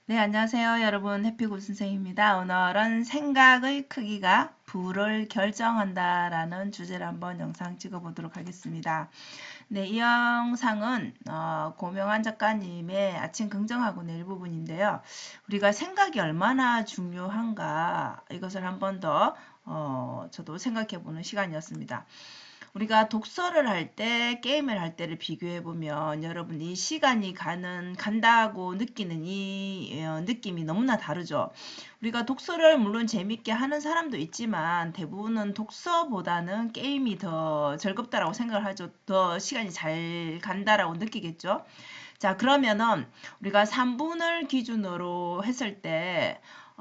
네, 안녕하세요. 여러분. 해피굿 선생입니다. 오늘은 생각의 크기가 부를 결정한다라는 주제를 한번 영상 찍어보도록 하겠습니다. 네, 이 영상은 고명환 작가님의 아침 긍정학원의 일부분인데요. 우리가 생각이 얼마나 중요한가 이것을 한번 더 저도 생각해보는 시간이었습니다. 우리가 독서를 할 때, 게임을 할 때를 비교해 보면 여러분 이 시간이 간다고 느끼는 이 느낌이 너무나 다르죠. 우리가 독서를 물론 재밌게 하는 사람도 있지만 대부분은 독서보다는 게임이 더 즐겁다라고 생각을 하죠. 더 시간이 잘 간다라고 느끼겠죠. 자, 그러면은 우리가 3분을 기준으로 했을 때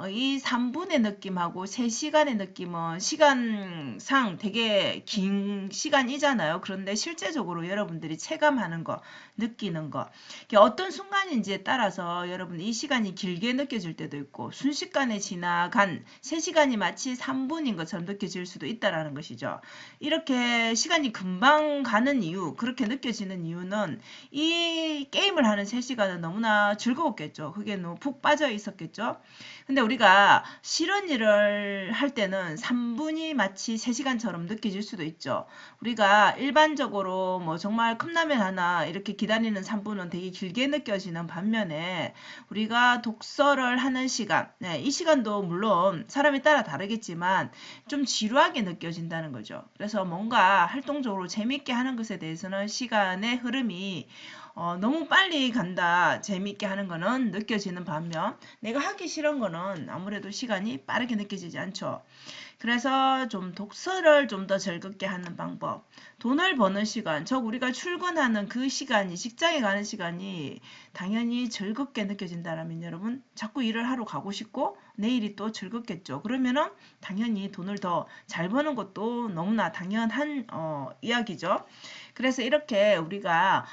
이 3분의 느낌하고 3시간의 느낌은 시간상 되게 긴 시간이잖아요. 그런데 실제적으로 여러분들이 체감하는 거, 느끼는 거, 어떤 순간인지에 따라서 여러분 이 시간이 길게 느껴질 때도 있고 순식간에 지나간 3시간이 마치 3분인 것처럼 느껴질 수도 있다라는 것이죠. 이렇게 시간이 금방 가는 이유, 그렇게 느껴지는 이유는 이 게임을 하는 3시간은 너무나 즐거웠겠죠. 그게 너무 푹 빠져 있었겠죠. 근데 우리가 싫은 일을 할 때는 3분이 마치 3시간처럼 느껴질 수도 있죠. 우리가 일반적으로 뭐 정말 컵라면 하나 이렇게 기다리는 3분은 되게 길게 느껴지는 반면에 우리가 독서를 하는 시간, 네, 이 시간도 물론 사람에 따라 다르겠지만 좀 지루하게 느껴진다는 거죠. 그래서 뭔가 활동적으로 재밌게 하는 것에 대해서는 시간의 흐름이 너무 빨리 간다, 재밌게 하는 거는 느껴지는 반면 내가 하기 싫은 거는 아무래도 시간이 빠르게 느껴지지 않죠. 그래서 좀 독서를 좀 더 즐겁게 하는 방법. 돈을 버는 시간, 즉 우리가 출근하는 그 시간이, 직장에 가는 시간이 당연히 즐겁게 느껴진다라면 여러분 자꾸 일을 하러 가고 싶고 내일이 또 즐겁겠죠. 그러면은 당연히 돈을 더 잘 버는 것도 너무나 당연한 이야기죠. 그래서 이렇게 우리가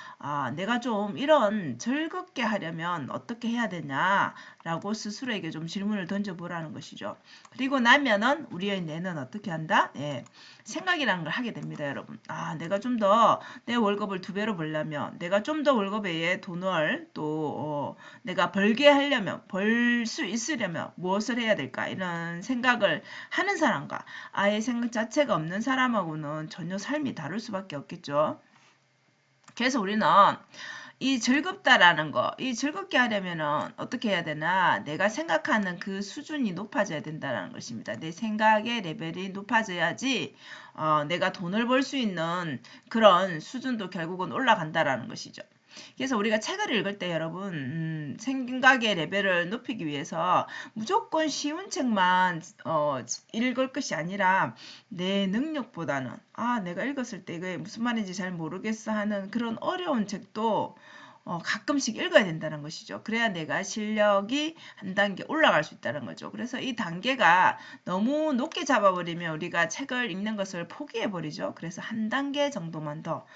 내가 좀 이런 즐겁게 하려면 어떻게 해야 되냐라고 스스로에게 좀 질문을 던져보라는 것이죠. 그리고 나면은 우리의 뇌는 어떻게 한다? 예, 생각이라는 걸 하게 됩니다, 여러분. 내가 좀 더 내 월급을 2배로 벌려면, 내가 좀 더 월급에 돈을 또 내가 벌게 하려면, 벌 수 있으려면 무엇을 해야 될까? 이런 생각을 하는 사람과 아예 생각 자체가 없는 사람하고는 전혀 삶이 다를 수밖에 없겠죠. 그래서 우리는 이 즐겁다라는 거, 이 즐겁게 하려면은 어떻게 해야 되나? 내가 생각하는 그 수준이 높아져야 된다는 것입니다. 내 생각의 레벨이 높아져야지 내가 돈을 벌 수 있는 그런 수준도 결국은 올라간다라는 것이죠. 그래서 우리가 책을 읽을 때 여러분 생각의 레벨을 높이기 위해서 무조건 쉬운 책만 읽을 것이 아니라 내 능력보다는 내가 읽었을 때 이게 무슨 말인지 잘 모르겠어 하는 그런 어려운 책도 가끔씩 읽어야 된다는 것이죠. 그래야 내가 실력이 한 단계 올라갈 수 있다는 거죠. 그래서 이 단계가 너무 높게 잡아버리면 우리가 책을 읽는 것을 포기해버리죠. 그래서 한 단계 정도만 더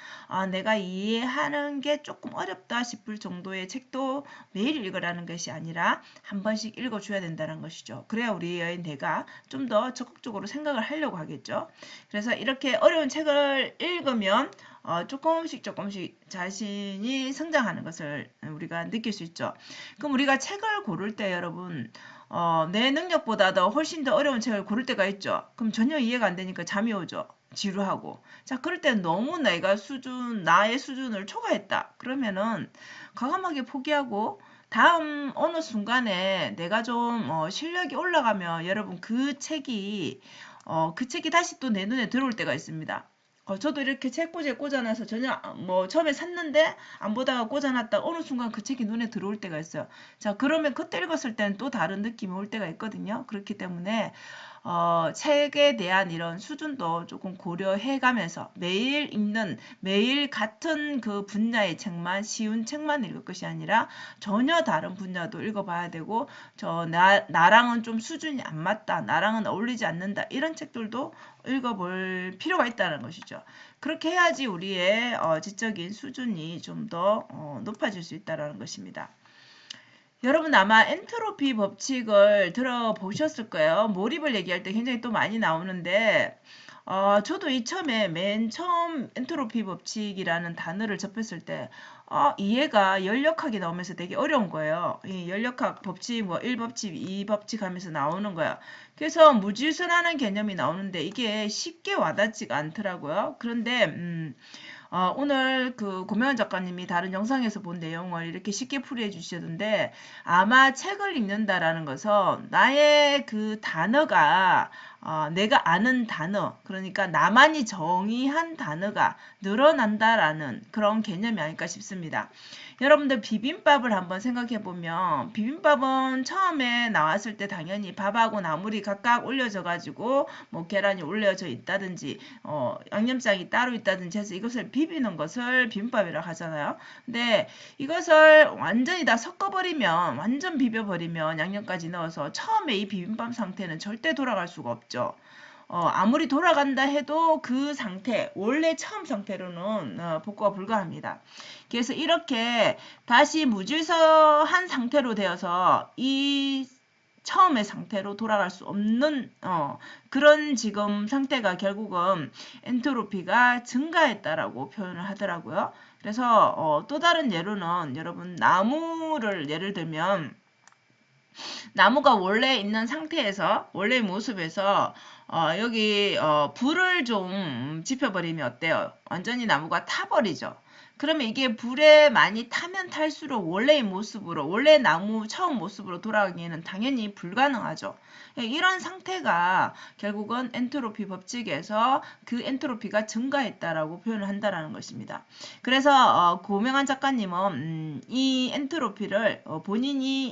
내가 이해하는 게 조금 어렵다 싶을 정도의 책도 매일 읽으라는 것이 아니라 한 번씩 읽어줘야 된다는 것이죠. 그래야 우리의 뇌가 좀 더 적극적으로 생각을 하려고 하겠죠. 그래서 이렇게 어려운 책을 읽으면 조금씩 자신이 성장하는 것을 우리가 느낄 수 있죠. 그럼 우리가 책을 고를 때 여러분 내 능력보다 더 훨씬 더 어려운 책을 고를 때가 있죠. 그럼 전혀 이해가 안 되니까 잠이 오죠. 지루하고. 자, 그럴 때 너무 나의 수준을 초과했다. 그러면은 과감하게 포기하고 다음 어느 순간에 내가 좀 실력이 올라가면 여러분 그 책이 다시 또 내 눈에 들어올 때가 있습니다. 저도 이렇게 책꽂이에 꽂아놔서 전혀 뭐 처음에 샀는데 안 보다가 꽂아놨다 어느 순간 그 책이 눈에 들어올 때가 있어요. 자, 그러면 그때 읽었을 때는 또 다른 느낌이 올 때가 있거든요. 그렇기 때문에 책에 대한 이런 수준도 조금 고려해 가면서 매일 같은 그 분야의 책만, 쉬운 책만 읽을 것이 아니라 전혀 다른 분야도 읽어봐야 되고, 나랑은 좀 수준이 안 맞다, 나랑은 어울리지 않는다, 이런 책들도 읽어볼 필요가 있다는 것이죠. 그렇게 해야지 우리의 지적인 수준이 좀 더 높아질 수 있다는 것입니다. 여러분 아마 엔트로피 법칙을 들어보셨을 거예요. 몰입을 얘기할 때 굉장히 또 많이 나오는데 저도 이 맨 처음 엔트로피 법칙이라는 단어를 접했을 때, 이해가 열역학이 나오면서 되게 어려운 거예요. 이 열역학 법칙, 뭐 1법칙, 2법칙 하면서 나오는 거야. 그래서 무질서라는 개념이 나오는데 이게 쉽게 와닿지가 않더라고요. 그런데, 오늘 그 고명환 작가님이 다른 영상에서 본 내용을 이렇게 쉽게 풀이해 주셨는데 아마 책을 읽는다라는 것은 나의 그 단어가 내가 아는 단어, 그러니까 나만이 정의한 단어가 늘어난다라는 그런 개념이 아닐까 싶습니다. 여러분들 비빔밥을 한번 생각해 보면 비빔밥은 처음에 나왔을 때 당연히 밥하고 나물이 각각 올려져 가지고 뭐 계란이 올려져 있다든지 양념장이 따로 있다든지 해서 이것을 비비는 것을 비빔밥이라고 하잖아요. 근데 이것을 완전히 다 섞어버리면 완전 비벼버리면 양념까지 넣어서 처음에 이 비빔밥 상태는 절대 돌아갈 수가 없죠. 아무리 돌아간다 해도 그 상태, 원래 처음 상태로는 복구가 불가합니다. 그래서 이렇게 다시 무질서한 상태로 되어서 이 처음의 상태로 돌아갈 수 없는 그런 지금 상태가 결국은 엔트로피가 증가했다라고 표현을 하더라고요. 그래서 또 다른 예로는 여러분 나무를 예를 들면 나무가 원래 있는 상태에서 원래 모습에서 여기 불을 좀 지펴버리면 어때요? 완전히 나무가 타버리죠. 그러면 이게 불에 많이 타면 탈수록 원래의 모습으로 원래 나무 처음 모습으로 돌아가기에는 당연히 불가능하죠. 이런 상태가 결국은 엔트로피 법칙에서 그 엔트로피가 증가했다라고 표현을 한다라는 것입니다. 그래서 고명환 작가님은 이 엔트로피를 본인이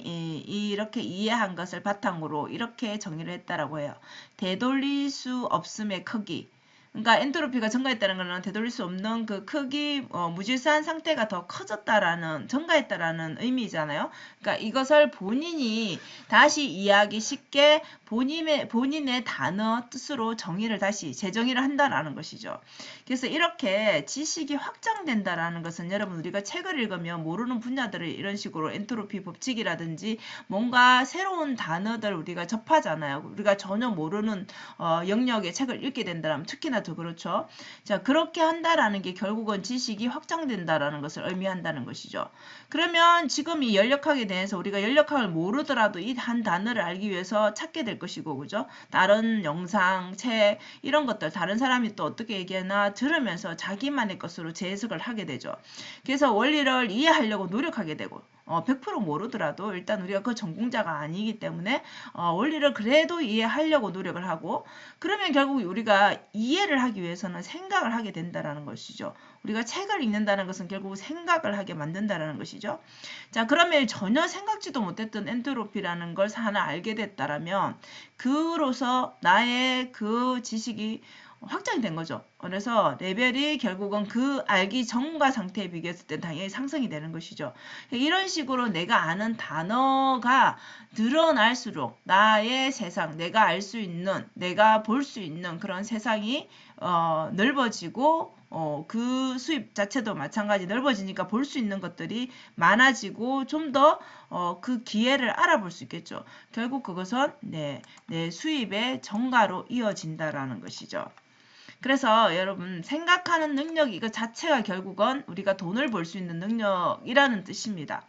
이렇게 이해한 것을 바탕으로 이렇게 정의를 했다라고 해요. 되돌릴 수 없음의 크기. 그러니까 엔트로피가 증가했다는 것은 되돌릴 수 없는 그 크기, 무질서한 상태가 더 커졌다라는, 증가했다라는 의미잖아요. 그러니까 이것을 본인이 다시 이해하기 쉽게 본인의 단어 뜻으로 정의를 다시 재정의를 한다라는 것이죠. 그래서 이렇게 지식이 확장된다라는 것은 여러분 우리가 책을 읽으면 모르는 분야들을 이런 식으로 엔트로피 법칙이라든지 뭔가 새로운 단어들 우리가 접하잖아요. 우리가 전혀 모르는 영역의 책을 읽게 된다면 특히나 더 그렇죠. 자, 그렇게 한다라는 게 결국은 지식이 확장된다라는 것을 의미한다는 것이죠. 그러면 지금 이 연력학에 대해서 우리가 연력학을 모르더라도 이 한 단어를 알기 위해서 찾게 될 것이고, 그죠? 다른 영상, 책 이런 것들 다른 사람이 또 어떻게 얘기하나 들으면서 자기만의 것으로 재해석을 하게 되죠. 그래서 원리를 이해하려고 노력하게 되고 100% 모르더라도 일단 우리가 그 전공자가 아니기 때문에 원리를 그래도 이해하려고 노력을 하고 그러면 결국 우리가 이해를 하기 위해서는 생각을 하게 된다는 것이죠. 우리가 책을 읽는다는 것은 결국 생각을 하게 만든다는 것이죠. 자, 그러면 전혀 생각지도 못했던 엔트로피라는 걸 하나 알게 됐다라면 그로서 나의 그 지식이 확장이 된 거죠. 그래서 레벨이 결국은 그 알기 전과 상태에 비교했을 때 당연히 상승이 되는 것이죠. 이런 식으로 내가 아는 단어가 늘어날수록 나의 세상, 내가 알 수 있는, 내가 볼 수 있는 그런 세상이 넓어지고 그 수입 자체도 마찬가지 넓어지니까 볼 수 있는 것들이 많아지고 좀 더 그 기회를 알아볼 수 있겠죠. 결국 그것은 내 수입의 증가로 이어진다라는 것이죠. 그래서 여러분 생각하는 능력 이거 자체가 결국은 우리가 돈을 벌 수 있는 능력이라는 뜻입니다.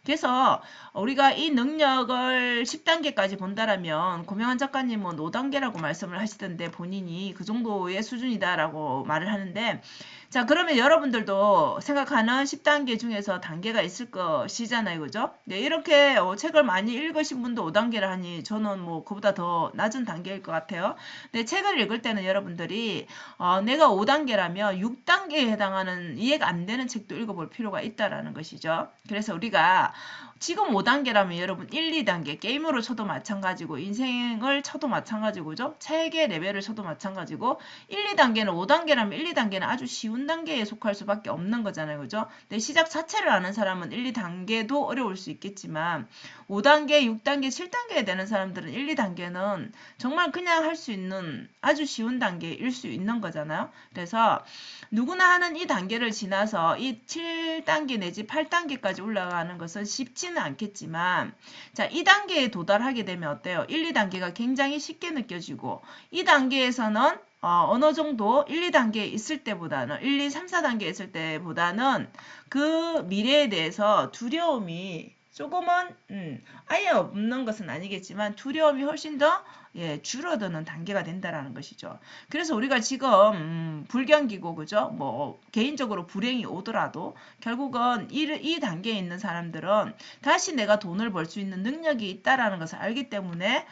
그래서 우리가 이 능력을 10단계까지 본다라면 고명환 작가님은 5단계라고 말씀을 하시던데 본인이 그 정도의 수준이다라고 말을 하는데 자 그러면 여러분들도 생각하는 10단계 중에서 단계가 있을 것이잖아요. 그죠? 네, 이렇게 책을 많이 읽으신 분도 5단계를 하니 저는 뭐 그보다 더 낮은 단계일 것 같아요. 근데 책을 읽을 때는 여러분들이 내가 5단계라면 6단계에 해당하는 이해가 안 되는 책도 읽어볼 필요가 있다라는 것이죠. 그래서 우리가 지금 5단계라면 여러분 1, 2단계 게임으로 쳐도 마찬가지고 인생을 쳐도 마찬가지고 그죠? 책의 레벨을 쳐도 마찬가지고 1, 2단계는 5단계라면 1, 2단계는 아주 쉬운 단계에 속할 수밖에 없는 거잖아요. 그죠? 근데 시작 자체를 아는 사람은 1, 2단계도 어려울 수 있겠지만 5단계, 6단계, 7단계에 되는 사람들은 1, 2단계는 정말 그냥 할 수 있는 아주 쉬운 단계일 수 있는 거잖아요. 그래서 누구나 하는 이 단계를 지나서 이 7단계 내지 8단계까지 올라가는 것은 쉽지는 않겠지만 자, 이 단계에 도달하게 되면 어때요? 1, 2단계가 굉장히 쉽게 느껴지고 이 단계에서는 어느 정도 1, 2단계에 있을 때보다는 1, 2, 3, 4단계에 있을 때보다는 그 미래에 대해서 두려움이 조금은 아예 없는 것은 아니겠지만 두려움이 훨씬 더 줄어드는 단계가 된다라는 것이죠. 그래서 우리가 지금 불경기고 그죠? 뭐 개인적으로 불행이 오더라도 결국은 이 단계에 있는 사람들은 다시 내가 돈을 벌 수 있는 능력이 있다라는 것을 알기 때문에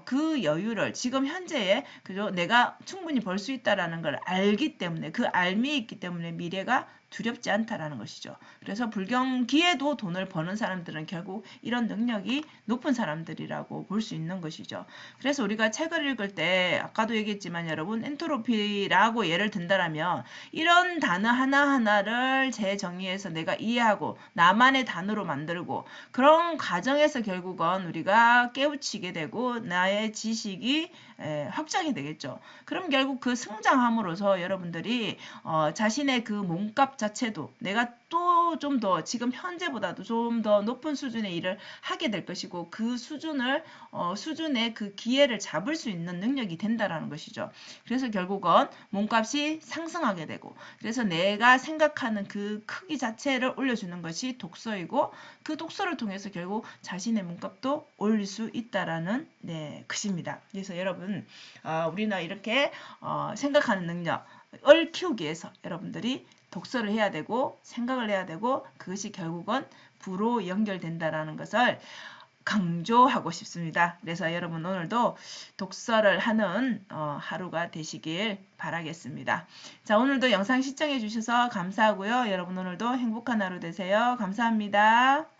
그 여유를 지금 현재에 그죠? 내가 충분히 벌 수 있다라는 걸 알기 때문에 그 알미 있기 때문에 미래가 두렵지 않다라는 것이죠. 그래서 불경기에도 돈을 버는 사람들은 결국 이런 능력이 높은 사람들이라고 볼 수 있는 것이죠. 그래서 우리가 책을 읽을 때 아까도 얘기했지만 여러분 엔트로피라고 예를 든다라면 이런 단어 하나하나를 재정의해서 내가 이해하고 나만의 단어로 만들고 그런 과정에서 결국은 우리가 깨우치게 되고 나의 지식이 확장이 되겠죠. 그럼 결국 그 성장함으로써 여러분들이 자신의 그 몸값 자체도 내가 또 좀 더 지금 현재보다도 좀 더 높은 수준의 일을 하게 될 것이고 그 수준의 그 기회를 잡을 수 있는 능력이 된다라는 것이죠. 그래서 결국은 몸값이 상승하게 되고 그래서 내가 생각하는 그 크기 자체를 올려주는 것이 독서이고 그 독서를 통해서 결국 자신의 몸값도 올릴 수 있다라는 것입니다. 그래서 여러분 우리는 이렇게 생각하는 능력을 키우기 위해서 여러분들이 독서를 해야 되고 생각을 해야 되고 그것이 결국은 부로 연결된다라는 것을 강조하고 싶습니다. 그래서 여러분 오늘도 독서를 하는 하루가 되시길 바라겠습니다. 자, 오늘도 영상 시청해 주셔서 감사하고요. 여러분 오늘도 행복한 하루 되세요. 감사합니다.